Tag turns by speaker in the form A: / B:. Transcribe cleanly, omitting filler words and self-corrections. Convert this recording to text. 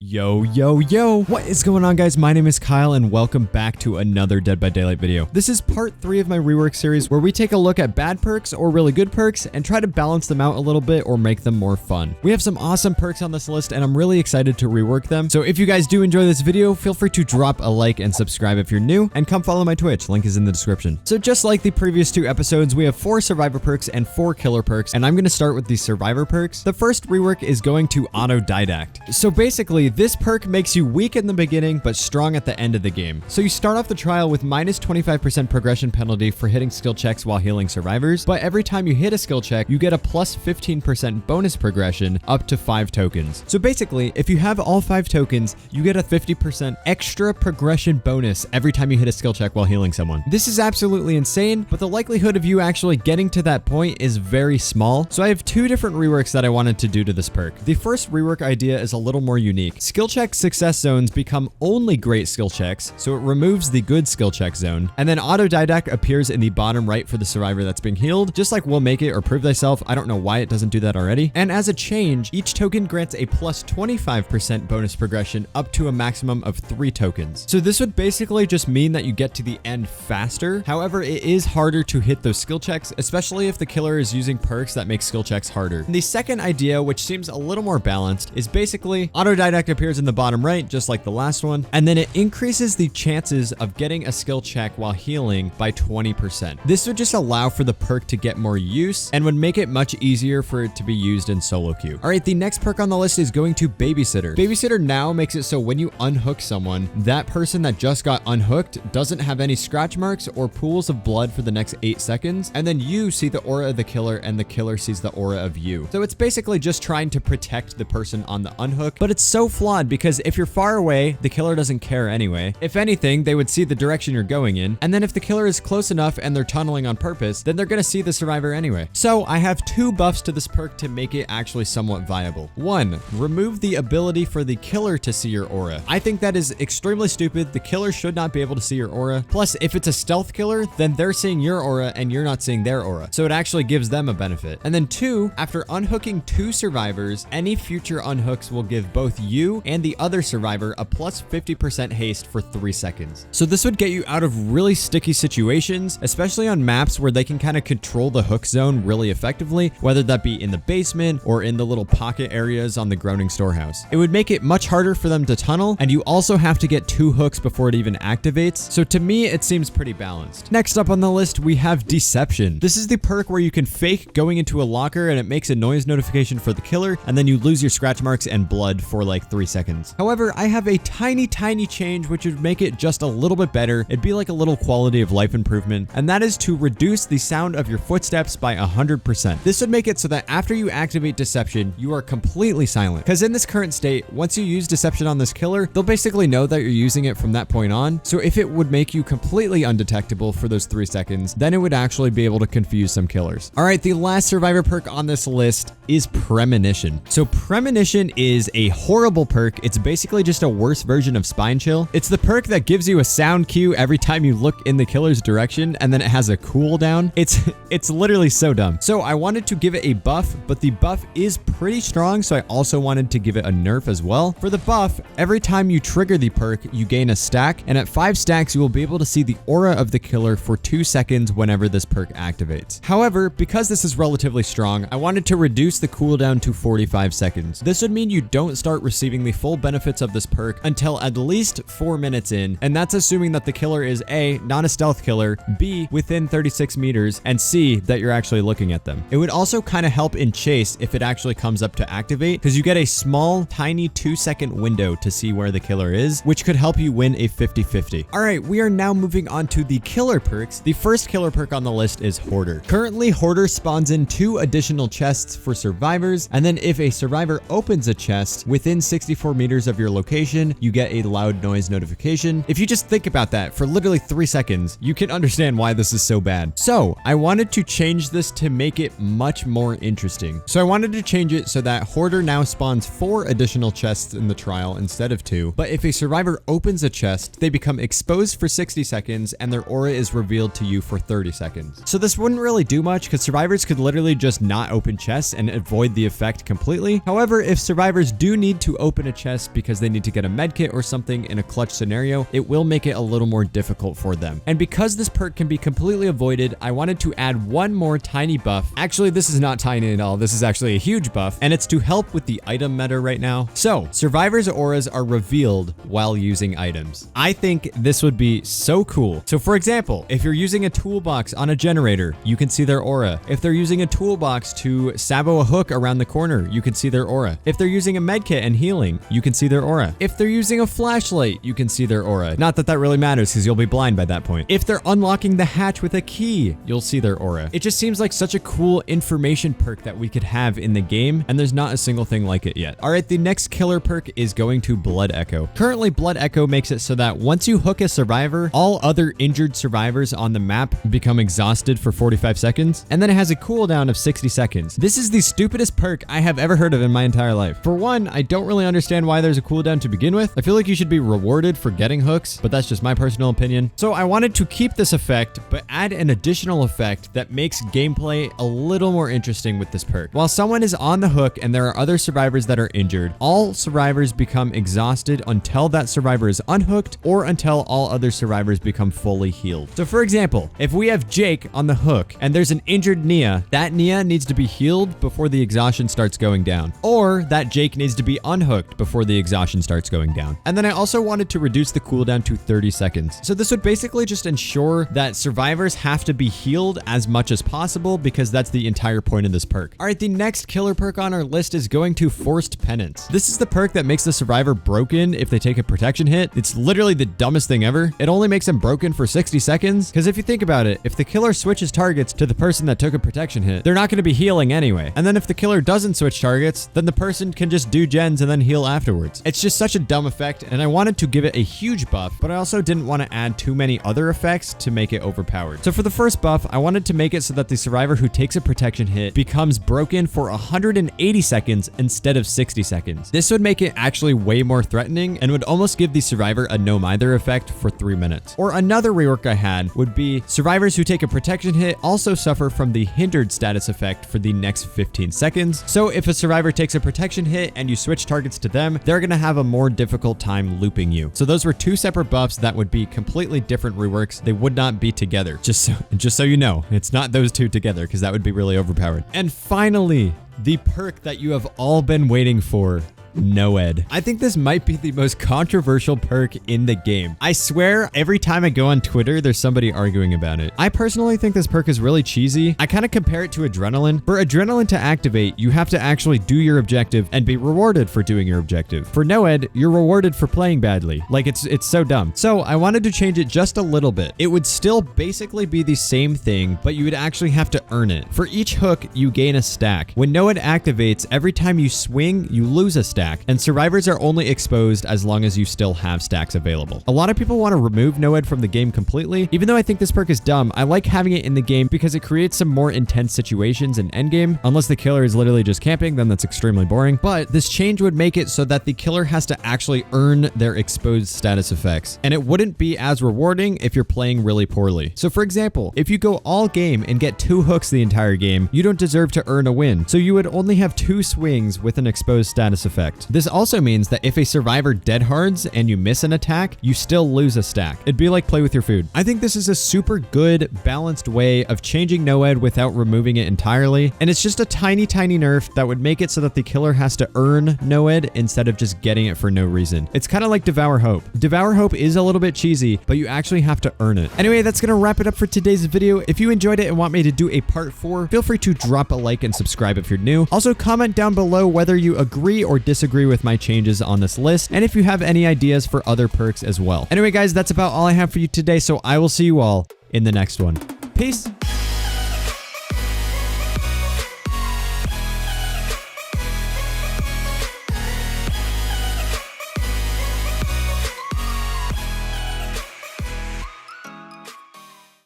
A: Yo, what is going on, guys? My name is Kyle and welcome back to another Dead by Daylight video. This is part 3 of my rework series where we take a look at bad perks or really good perks and try to balance them out a little bit or make them more fun. We have some awesome perks on this list and I'm really excited to rework them. So if you guys do enjoy this video, feel free to drop a like and subscribe if you're new, and come follow my Twitch, link is in the description. So just like the previous 2 episodes, we have 4 survivor perks and 4 killer perks, and I'm going to start with the survivor perks. The first rework is going to autodidact. So basically, this perk makes you weak in the beginning, but strong at the end of the game. So you start off the trial with minus 25% progression penalty for hitting skill checks while healing survivors, but every time you hit a skill check, you get a plus 15% bonus progression up to 5 tokens. So basically, if you have all 5 tokens, you get a 50% extra progression bonus every time you hit a skill check while healing someone. This is absolutely insane, but the likelihood of you actually getting to that point is very small. So I have 2 different reworks that I wanted to do to this perk. The first rework idea is a little more unique. Skill check success zones become only great skill checks, so it removes the good skill check zone, and then autodidact appears in the bottom right for the survivor that's being healed, just like Will Make It or Prove Thyself. I don't know why it doesn't do that already. And as a change, each token grants a plus 25% bonus progression up to a maximum of 3 tokens. So this would basically just mean that you get to the end faster. However, it is harder to hit those skill checks, especially if the killer is using perks that make skill checks harder. And the second idea, which seems a little more balanced, is basically autodidact appears in the bottom right, just like the last one, and then it increases the chances of getting a skill check while healing by 20%. This would just allow for the perk to get more use and would make it much easier for it to be used in solo queue. All right, the next perk on the list is going to Babysitter. Babysitter now makes it so when you unhook someone, that person that just got unhooked doesn't have any scratch marks or pools of blood for the next 8 seconds, and then you see the aura of the killer and the killer sees the aura of you. So it's basically just trying to protect the person on the unhook, but it's so flawed because if you're far away, the killer doesn't care anyway. If anything, they would see the direction you're going in, and then if the killer is close enough and they're tunneling on purpose, then they're gonna see the survivor anyway. So I have 2 buffs to this perk to make it actually somewhat viable. 1, remove the ability for the killer to see your aura. I think that is extremely stupid. The killer should not be able to see your aura. Plus, if it's a stealth killer, then they're seeing your aura and you're not seeing their aura. So it actually gives them a benefit. And then 2, after unhooking 2 survivors, any future unhooks will give both you and the other survivor a plus 50% haste for 3 seconds. So this would get you out of really sticky situations, especially on maps where they can kind of control the hook zone really effectively, whether that be in the basement or in the little pocket areas on the Groaning Storehouse. It would make it much harder for them to tunnel, and you also have to get 2 hooks before it even activates. So to me, it seems pretty balanced. Next up on the list, we have Deception. This is the perk where you can fake going into a locker and it makes a noise notification for the killer, and then you lose your scratch marks and blood for like 3 seconds. However, I have a tiny change which would make it just a little bit better. It'd be like a little quality of life improvement, and that is to reduce the sound of your footsteps by 100%. This would make it so that after you activate Deception, you are completely silent. Because in this current state, once you use Deception on this killer, they'll basically know that you're using it from that point on. So if it would make you completely undetectable for those 3 seconds, then it would actually be able to confuse some killers. All right, the last survivor perk on this list is Premonition. So Premonition is a horrible perk. It's basically just a worse version of Spine Chill. It's the perk that gives you a sound cue every time you look in the killer's direction, and then it has a cooldown. It's literally so dumb. So I wanted to give it a buff, but the buff is pretty strong, so I also wanted to give it a nerf as well. For the buff, every time you trigger the perk, you gain a stack, and at 5 stacks, you will be able to see the aura of the killer for 2 seconds whenever this perk activates. However, because this is relatively strong, I wanted to reduce the cooldown to 45 seconds. This would mean you don't start receiving the full benefits of this perk until at least 4 minutes in, and that's assuming that the killer is A, not a stealth killer, B, within 36 meters, and C, that you're actually looking at them. It would also kind of help in chase if it actually comes up to activate, because you get a small, tiny 2-second window to see where the killer is, which could help you win a 50-50. All right, we are now moving on to the killer perks. The first killer perk on the list is Hoarder. Currently, Hoarder spawns in 2 additional chests for survivors, and then if a survivor opens a chest within 64 meters of your location, you get a loud noise notification. If you just think about that for literally 3 seconds, you can understand why this is so bad. So I wanted to change this to make it much more interesting. So I wanted to change it so that Hoarder now spawns 4 additional chests in the trial instead of 2, but if a survivor opens a chest, they become exposed for 60 seconds and their aura is revealed to you for 30 seconds. So this wouldn't really do much because survivors could literally just not open chests and avoid the effect completely. However, if survivors do need to open open a chest because they need to get a medkit or something in a clutch scenario, it will make it a little more difficult for them. And because this perk can be completely avoided, I wanted to add one more tiny buff. Actually, this is not tiny at all. This is actually a huge buff, and it's to help with the item meta right now. So survivors' auras are revealed while using items. I think this would be so cool. So for example, if you're using a toolbox on a generator, you can see their aura. If they're using a toolbox to sabo a hook around the corner, you can see their aura. If they're using a medkit and healing, you can see their aura. If they're using a flashlight, you can see their aura. Not that that really matters because you'll be blind by that point. If they're unlocking the hatch with a key, you'll see their aura. It just seems like such a cool information perk that we could have in the game, and there's not a single thing like it yet. All right, the next killer perk is going to Blood Echo. Currently, Blood Echo makes it so that once you hook a survivor, all other injured survivors on the map become exhausted for 45 seconds, and then it has a cooldown of 60 seconds. This is the stupidest perk I have ever heard of in my entire life. For one, I don't really understand why there's a cooldown to begin with. I feel like you should be rewarded for getting hooks, but that's just my personal opinion. So I wanted to keep this effect, but add an additional effect that makes gameplay a little more interesting with this perk. While someone is on the hook and there are other survivors that are injured, all survivors become exhausted until that survivor is unhooked or until all other survivors become fully healed. So for example, if we have Jake on the hook and there's an injured Nia, that Nia needs to be healed before the exhaustion starts going down, or that Jake needs to be unhooked before the exhaustion starts going down. And then I also wanted to reduce the cooldown to 30 seconds. So this would basically just ensure that survivors have to be healed as much as possible because that's the entire point of this perk. All right, the next killer perk on our list is going to Forced Penance. This is the perk that makes the survivor broken if they take a protection hit. It's literally the dumbest thing ever. It only makes them broken for 60 seconds because if you think about it, if the killer switches targets to the person that took a protection hit, they're not going to be healing anyway. And then if the killer doesn't switch targets, then the person can just do gens and then heal afterwards. It's just such a dumb effect, and I wanted to give it a huge buff, but I also didn't want to add too many other effects to make it overpowered. So for the first buff, I wanted to make it so that the survivor who takes a protection hit becomes broken for 180 seconds instead of 60 seconds. This would make it actually way more threatening and would almost give the survivor a no mither effect for 3 minutes. Or another rework I had would be survivors who take a protection hit also suffer from the hindered status effect for the next 15 seconds. So if a survivor takes a protection hit and you switch targets to them, they're going to have a more difficult time looping you. So those were two separate buffs that would be completely different reworks. They would not be together. Just so you know, it's not those two together because that would be really overpowered. And finally, the perk that you have all been waiting for. NOED. I think this might be the most controversial perk in the game. I swear every time I go on Twitter, there's somebody arguing about it. I personally think this perk is really cheesy. I kind of compare it to adrenaline. For adrenaline to activate, you have to actually do your objective and be rewarded for doing your objective. For NOED, you're rewarded for playing badly. Like it's so dumb. So I wanted to change it just a little bit. It would still basically be the same thing, but you would actually have to earn it. For each hook, you gain a stack. When NOED activates, every time you swing, you lose a stack. And survivors are only exposed as long as you still have stacks available. A lot of people want to remove NOED from the game completely. Even though I think this perk is dumb, I like having it in the game because it creates some more intense situations in endgame. Unless the killer is literally just camping, then that's extremely boring. But this change would make it so that the killer has to actually earn their exposed status effects. And it wouldn't be as rewarding if you're playing really poorly. So for example, if you go all game and get 2 hooks the entire game, you don't deserve to earn a win. So you would only have 2 swings with an exposed status effect. This also means that if a survivor dead hards and you miss an attack, you still lose a stack. It'd be like play with your food. I think this is a super good, balanced way of changing NOED without removing it entirely. And it's just a tiny nerf that would make it so that the killer has to earn NOED instead of just getting it for no reason. It's kind of like Devour Hope. Devour Hope is a little bit cheesy, but you actually have to earn it. Anyway, that's going to wrap it up for today's video. If you enjoyed it and want me to do a part 4, feel free to drop a like and subscribe if you're new. Also, comment down below whether you agree or disagree with my changes on this list, and if you have any ideas for other perks as well. Anyway, guys, that's about all I have for you today, so I will see you all in the next one. Peace!